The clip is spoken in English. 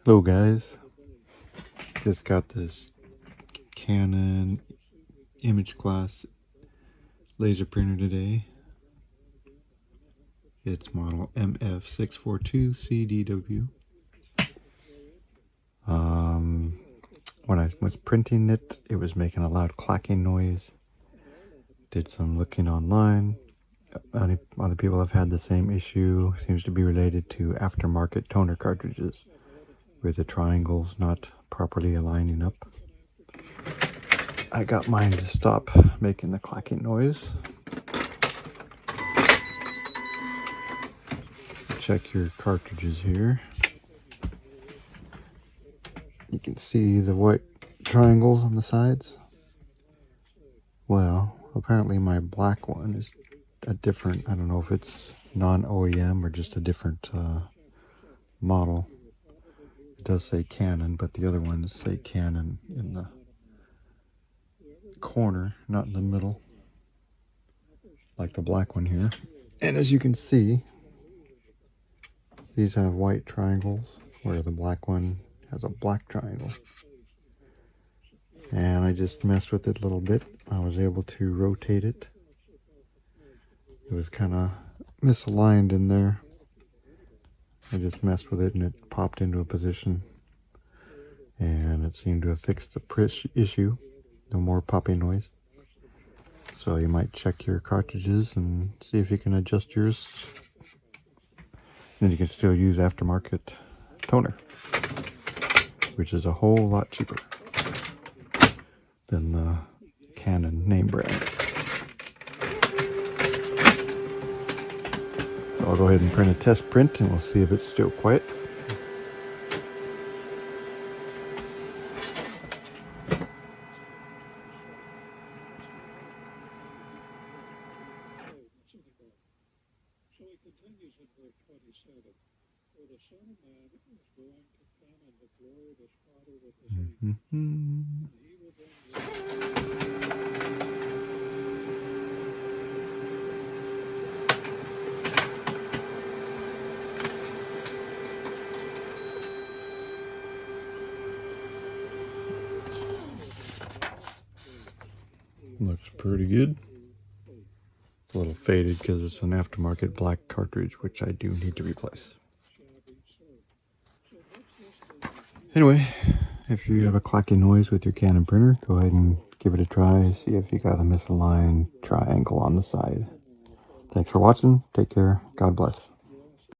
Hello guys, just got this Canon image glass laser printer today. It's model MF642CDW. When I was printing it, it was making a loud clacking noise. Did some looking online. Other people have had the same issue. Seems to be related to aftermarket toner cartridges where the triangles not properly aligning up. I got mine to stop making the clacking noise. Check your cartridges here. You can see the white triangles on the sides. Well, apparently my black one is a different, I don't know if it's non-OEM or just a different model. It does say Canon, but the other ones say Canon in the corner, not in the middle, like the black one here. And as you can see, these have white triangles, where the black one has a black triangle. And I just messed with it a little bit. I was able to rotate it. It was kind of misaligned in there. I just messed with it and it popped into a position. And it seemed to have fixed the issue. No more popping noise. So you might check your cartridges and see if you can adjust yours. And you can still use aftermarket toner, which is a whole lot cheaper than the Canon name brand. So I'll go ahead and print a test print and we'll see if it's still quiet. So he continues in verse 27. For the Son of Man is going to come in the glory of his Father with his angels. And he will bring Looks pretty good. It's a little faded because it's an aftermarket black cartridge, which I do need to replace. Anyway, if you have a clacking noise with your Canon printer, go ahead and give it a try. See if you got a misaligned triangle on the side. Thanks for watching. Take care. God bless.